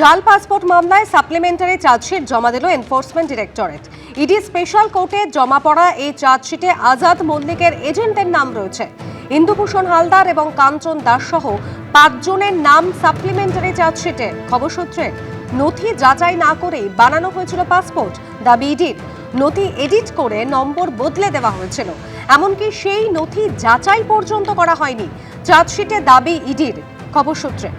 জাল পাসপোর্ট মামলায় supplementary chargesheet জমা দিল এনফোর্সমেন্ট ডিরেক্টরেট। ইডি স্পেশাল কোর্টে জমা পড়া এই চার্জশিটে আজাদ মল্লিকের এজেন্টের নাম রয়েছে। ইন্দুভূষণ হালদার এবং কাঞ্চন দাস সহ 5 জনের নাম সাপ্লিমেন্টারি চার্জশিটে। খবর সূত্রে নথি যাচাই না করেই বানানো হয়েছিল পাসপোর্ট, দাবি ইডির। নথি এডিট করে নম্বর বদলে দেওয়া হয়েছিল, এমনকি সেই নথি যাচাই পর্যন্ত করা হয়নি, চার্জশিটে দাবি ইডির। খবর সূত্রে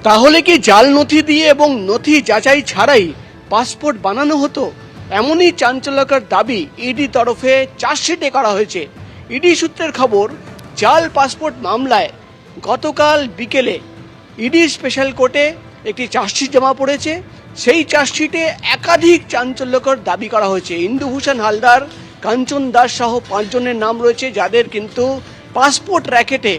তাহলে কি জাল নথি দিয়ে এবং নথি যাচাই ছাড়াই পাসপোর্ট বানানো হতো? এমনই চাঞ্চল্যকর দাবি ইডি তরফে চার্জশিটে করা হয়েছে। ইডি সূত্রের খবর, জাল পাসপোর্ট মামলায় গতকাল বিকেলে ইডি স্পেশাল কোর্টে একটি চার্জশিট জমা পড়েছে। সেই চার্জশিটে একাধিক চাঞ্চল্যকর দাবি করা হয়েছে। ইন্দুভূষণ হালদার, কাঞ্চন দাস সহ 5 জনের নাম রয়েছে, যাদের কিন্তু পাসপোর্ট র্যাকেটে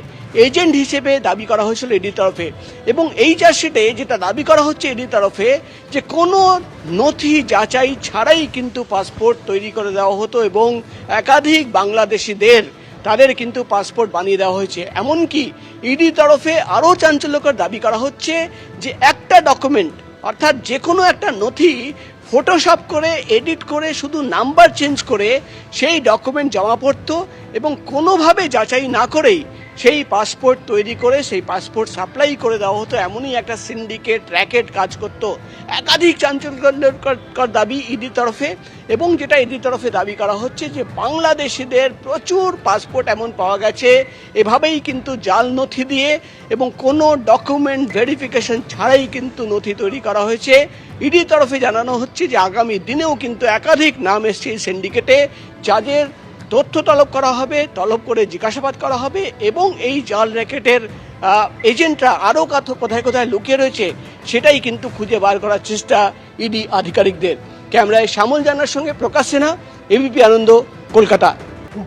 এজেন্ট হিসেবে দাবি করা হয়েছিল ইডির তরফে। এবং এই চার্জশিটে যেটা দাবি করা হচ্ছে ইডির তরফে, যে কোনো নথি যাচাই ছাড়াই কিন্তু পাসপোর্ট তৈরি করে দেওয়া হতো এবং একাধিক বাংলাদেশিদের তাদের কিন্তু পাসপোর্ট বানিয়ে দেওয়া হয়েছে। এমনকি ইডি তরফে আরও চাঞ্চল্যকর দাবি করা হচ্ছে যে একটা ডকুমেন্ট, অর্থাৎ যে কোনো একটা নথি ফটোশপ করে এডিট করে শুধু নাম্বার চেঞ্জ করে সেই ডকুমেন্ট জমা পড়তো এবং কোনোভাবে যাচাই না করেই সেই পাসপোর্ট তৈরি করে সেই পাসপোর্ট সাপ্লাই করে দেওয়া হতো। এমনই একটা সিন্ডিকেট র্যাকেট কাজ করত। একাধিক চাঞ্চল্যকর দাবি ইডির তরফে। এবং যেটা ইডির তরফে দাবি করা হচ্ছে যে বাংলাদেশিদের প্রচুর পাসপোর্ট এমন পাওয়া গেছে এভাবেই কিন্তু জাল নথি দিয়ে এবং কোনো ডকুমেন্ট ভেরিফিকেশন ছাড়াই কিন্তু নথি তৈরি করা হয়েছে। ইডির তরফে জানানো হচ্ছে যে আগামী দিনেও কিন্তু একাধিক নাম এসছে এই সিন্ডিকেটে, যাদের তথ্য তলব করা হবে, তলব করে জিজ্ঞাসাবাদ করা হবে এবং এই জাল র্যাকেটের এজেন্টরা আরও কোথায় কোথায় লুকিয়ে রয়েছে সেটাই কিন্তু খুঁজে বার করার চেষ্টা ইডি আধিকারিকদের। ক্যামেরায় শ্যামল জানার সঙ্গে প্রকাশ সিনহা, এবিপি আনন্দ, কলকাতা।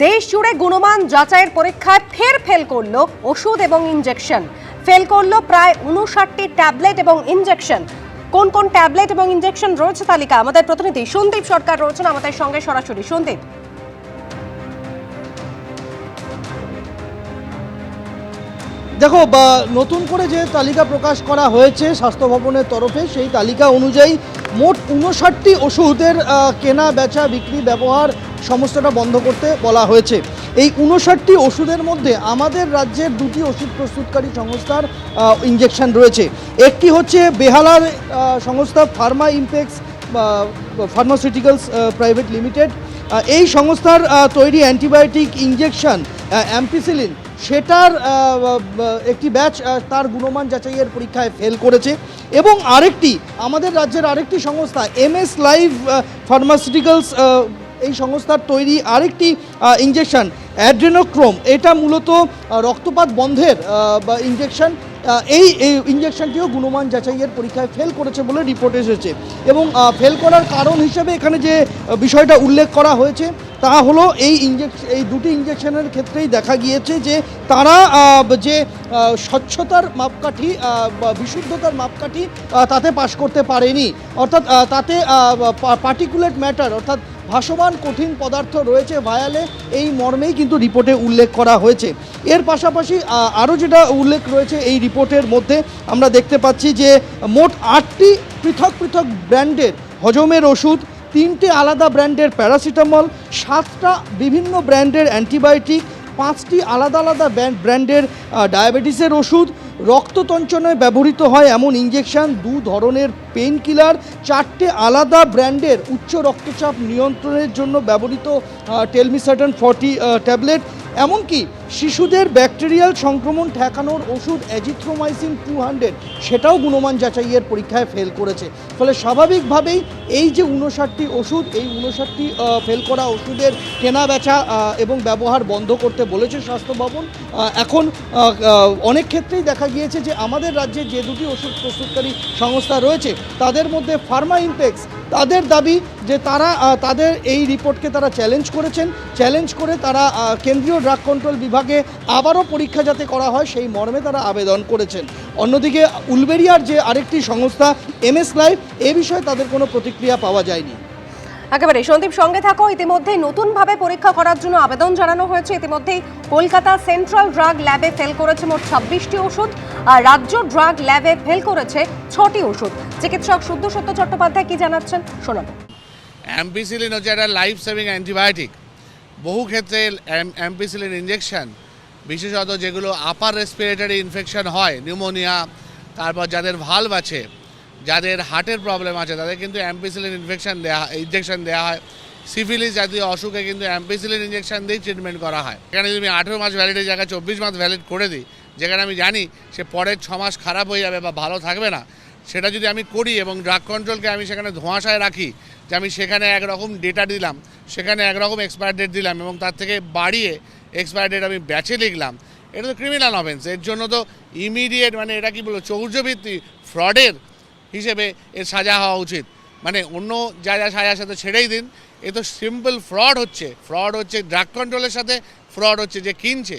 দেশ জুড়ে গুণমান যাচাইয়ের পরীক্ষায় ফেল করলো ওষুধ এবং ইনজেকশন। ফেল করলো প্রায় 59টি ট্যাবলেট এবং ইনজেকশন। কোন কোন ট্যাবলেট এবং ইনজেকশন রয়েছে তালিকা আমাদের প্রতিনিধি সন্দীপ সরকার রয়েছেন আমাদের সঙ্গে সরাসরি। সন্দীপ, দেখো, নতুন করে যে তালিকা প্রকাশ করা হয়েছে স্বাস্থ্য ভবনের তরফে, সেই তালিকা অনুযায়ী মোট 59টি ওষুধের কেনা, বেচা, বিক্রি, ব্যবহার সমস্তটা বন্ধ করতে বলা হয়েছে। এই 59টি ওষুধের মধ্যে আমাদের রাজ্যের 2টি ওষুধ প্রস্তুতকারী সংস্থার ইনজেকশন রয়েছে। একটি হচ্ছে বেহালার সংস্থা Pharma impex pharmaceuticals private limited. এই সংস্থার তৈরি অ্যান্টিবায়োটিক ইনজেকশন অ্যাম্পিসিলিন, সেটার একটি ব্যাচ তার গুণমান যাচাইয়ের পরীক্ষায় ফেল করেছে। এবং আরেকটি আমাদের রাজ্যের আরেকটি সংস্থা MS লাইভ ফার্মাসিউটিক্যালস, এই সংস্থার তৈরি আরেকটি ইনজেকশন অ্যাড্রেনোক্রোম, এটা মূলত রক্তপাত বন্ধের ইনজেকশন। এই ইনজেকশনটিও গুণমান যাচাইয়ের পরীক্ষায় ফেল করেছে বলে রিপোর্ট এসেছে। এবং ফেল করার কারণ হিসেবে এখানে যে বিষয়টা উল্লেখ করা হয়েছে তা হলো এই 2টি ইনজেকশনের ক্ষেত্রেই দেখা গিয়েছে যে তারা যে স্বচ্ছতার মাপকাঠি বা বিশুদ্ধতার মাপকাঠি তাতে পাশ করতে পারেনি। অর্থাৎ তাতে পার্টিকুলেট ম্যাটার, অর্থাৎ ভাসমান কঠিন পদার্থ রয়েছে ভায়ালে, এই মর্মেই কিন্তু রিপোর্টে উল্লেখ করা হয়েছে। এর পাশাপাশি আরও যেটা উল্লেখ রয়েছে এই রিপোর্টের মধ্যে, আমরা দেখতে পাচ্ছি যে মোট 8টি পৃথক পৃথক ব্র্যান্ডের হজমের ওষুধ, 3টে আলাদা ব্র্যান্ডের প্যারাসিটামল, 7টা বিভিন্ন ব্র্যান্ডের অ্যান্টিবায়োটিক, 5টি আলাদা আলাদা ব্র্যান্ডের ডায়াবেটিসের ওষুধ, রক্ততঞ্চনায় ব্যবহৃত হয় এমন ইনজেকশন, 2 ধরনের পেইন কিলার, 4টে আলাদা ব্র্যান্ডের উচ্চ রক্তচাপ নিয়ন্ত্রণের জন্য ব্যবহৃত টেলমিসার্টন 40 ট্যাবলেট, এমনকি শিশুদের ব্যাকটেরিয়াল সংক্রমণ ঠেকানোর ওষুধ অ্যাজিথ্রোমাইসিন 200, সেটাও গুণমান যাচাইয়ের পরীক্ষায় ফেল করেছে। ফলে স্বাভাবিকভাবেই এই যে 59টি ওষুধ, এই 59টি ফেল করা ওষুধের কেনা, বেচা এবং ব্যবহার বন্ধ করতে বলেছে স্বাস্থ্য ভবন। এখন অনেক ক্ষেত্রেই দেখা গিয়েছে যে আমাদের রাজ্যে যে 2টি ওষুধ প্রস্তুতকারী সংস্থা রয়েছে তাদের মধ্যে ফার্মা ইমপেক্স, তাদের দাবি যে তারা তাদের এই রিপোর্টকে তারা চ্যালেঞ্জ করে তারা কেন্দ্রীয় ড্রাগ কন্ট্রোল বিভাগে আবারও পরীক্ষা যাতে করা হয় সেই মর্মে তারা আবেদন করেছেন। অন্যদিকে উলবেরিয়ার যে আরেকটি সংস্থা MS লাইভ, এ বিষয়ে তাদের কোনো প্রতিক্রিয়া পাওয়া যায়নি। একেবারে সন্দীপ সঙ্গে থাকো। ইতিমধ্যেই নতুনভাবে পরীক্ষা করার জন্য আবেদন জানানো হয়েছে। ইতিমধ্যেই কলকাতা সেন্ট্রাল ড্রাগ ল্যাবে ফেল করেছে মোট 26টি ওষুধ, আর রাজ্য ড্রাগ ল্যাবে ফেল করেছে 6টি ওষুধ। চিকিৎসক শুদ্ধসত্য চট্টোপাধ্যায় কি জানাচ্ছেন শোনাবো। অ্যাম্পিসিলিন হচ্ছে একটা লাইফ সেভিং অ্যান্টিবায়োটিক। বহু ক্ষেত্রে অ্যাম্পিসিলিন ইঞ্জেকশন, বিশেষত যেগুলো আপার রেসপিরেটরি ইনফেকশন হয়, নিউমোনিয়া, তারপর যাদের ভালভ আছে, যাদের হার্টের প্রবলেম আছে, তাদের কিন্তু অ্যাম্পিসিলিন ইঞ্জেকশন দেওয়া হয়। সিফিলিস জাতীয় অসুখে কিন্তু অ্যাম্পিসিলিন ইঞ্জেকশন দিয়েই ট্রিটমেন্ট করা হয়। এখানে যদি আমি 18 মাস ভ্যালিডের জায়গায় 24 মাস ভ্যালিড করে দিই, যেখানে আমি জানি সে পরের 6 মাস খারাপ হয়ে যাবে বা ভালো থাকবে না, সেটা যদি আমি করি এবং ড্রাগ কন্ট্রোলকে আমি সেখানে ধোঁয়াশায় রাখি যে আমি সেখানে একরকম ডেটা দিলাম, সেখানে একরকম এক্সপায়ার ডেট দিলাম এবং তার থেকে বাড়িয়ে এক্সপায়ার ডেট আমি ব্যাচে লিখলাম, এটা তো ক্রিমিনাল অফেন্স। এর জন্য তো ইমিডিয়েট এটা কি বলবো, চৌর্যবৃত্তি, ফ্রডের হিসেবে এর সাজা হওয়া উচিত। অন্য যা সাজার সাথে ছেড়েই দিন, এ তো সিম্পল ফ্রড হচ্ছে ড্রাগ কন্ট্রোলের সাথে, ফ্রড হচ্ছে যে কিনছে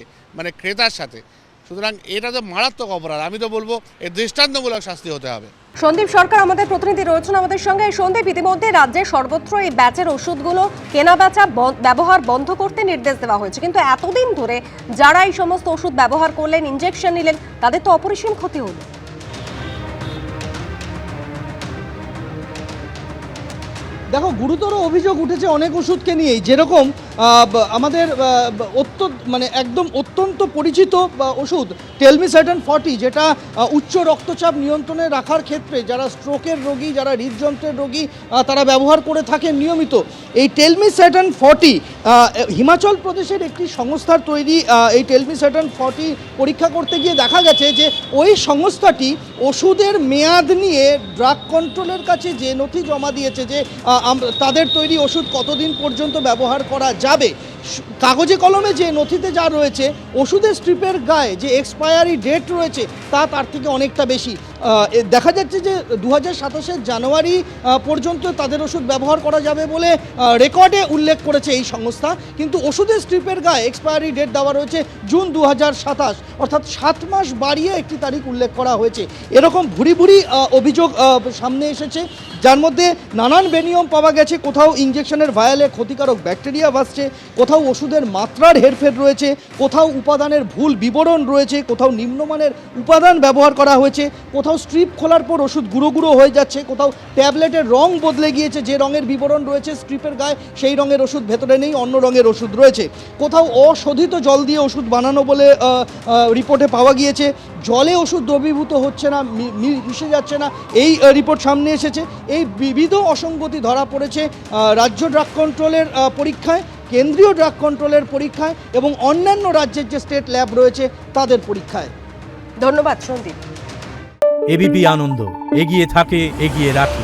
ক্রেতার সাথে। সুতরাং এটা তো মারাত্মক অপরাধ। আমি তো বলবো এর দৃষ্টান্তমূলক শাস্তি হতে হবে। সন্দীপ সরকার আমাদের প্রতিনিধি রয়েছেন আমাদের সঙ্গে। সন্দীপ, ইতিমধ্যে রাজ্যে সর্বত্র এই ব্যাচের ওষুধগুলো কেনা বেচা ব্যবহার বন্ধ করতে নির্দেশ দেওয়া হয়েছে, কিন্তু এতদিন ধরে যারা এই সমস্ত ওষুধ ব্যবহার করলেন, ইনজেকশন নিলেন, তাদের তো অপরিসীম ক্ষতি হলো। দেখো, গুরুতর অভিযোগ উঠেছে অনেক ওষুধকে নিয়েই। যেরকম আমাদের একদম অত্যন্ত পরিচিত ওষুধ টেলমিসার্টান 40, যেটা উচ্চ রক্তচাপ নিয়ন্ত্রণে রাখার ক্ষেত্রে যারা স্ট্রোকের রোগী, যারা হৃদযন্ত্রের রোগী, তারা ব্যবহার করে থাকেন নিয়মিত। এই টেলমিসার্টান 40 হিমাচল প্রদেশের একটি সংস্থার তৈরি। এই টেলমিসার্টান 40 পরীক্ষা করতে গিয়ে দেখা গেছে যে ওই সংস্থাটি ওষুধের মেয়াদ নিয়ে ড্রাগ কন্ট্রোলের কাছে যে নথি জমা দিয়েছে যে তাদের তৈরি ওষুধ কতদিন পর্যন্ত ব্যবহার করা যাবে, কাগজে কলমে যে নথিতে যা রয়েছে, ওষুধের স্ট্রিপের গায়ে যে এক্সপায়ারি ডেট রয়েছে তার থেকে অনেকটা বেশি। দেখা যাচ্ছে যে 2027 জানুয়ারি পর্যন্ত তাদের ওষুধ ব্যবহার করা যাবে বলে রেকর্ডে উল্লেখ করেছে এই সংস্থা, কিন্তু ওষুধের স্ট্রিপের গায়ে এক্সপায়ারি ডেট দেওয়া রয়েছে জুন 2027, অর্থাৎ 7 মাস বাড়িয়ে একটি তারিখ উল্লেখ করা হয়েছে। এরকম ভুরি ভুরি অভিযোগ সামনে এসেছে, যার মধ্যে নানান বেনিয়ম পাওয়া গেছে। কোথাও ইঞ্জেকশনের ভায়ালে ক্ষতিকারক ব্যাকটেরিয়া ভাসছে, কোথাও ওষুধের মাত্রার হেরফের রয়েছে, কোথাও উপাদানের ভুল বিবরণ রয়েছে, কোথাও নিম্নমানের উপাদান ব্যবহার করা হয়েছে, কোথাও স্ট্রিপ খোলার পর ওষুধ গুঁড়ো গুঁড়ো হয়ে যাচ্ছে, কোথাও ট্যাবলেটের রং বদলে গিয়েছে, যে রঙের বিবরণ রয়েছে স্ট্রিপের গায়ে সেই রঙের ওষুধ ভেতরে নেই, অন্য রঙের ওষুধ রয়েছে। কোথাও অশোধিত জল দিয়ে ওষুধ বানানো বলে রিপোর্টে পাওয়া গিয়েছে, জলে ওষুধ দ্রবীভূত হচ্ছে না, মিশে যাচ্ছে না, এই রিপোর্ট সামনে এসেছে। এই বিবিধ অসঙ্গতি ধরা পড়েছে রাজ্য ড্রাগ কন্ট্রোলের পরীক্ষায়, কেন্দ্রীয় ড্রাগ কন্ট্রোলের পরীক্ষায় এবং অন্যান্য রাজ্যের যে স্টেট ল্যাব রয়েছে তাদের পরীক্ষায়। ধন্যবাদ সন্দীপ। এবিপি আনন্দ, এগিয়ে থাকে, এগিয়ে রাখে।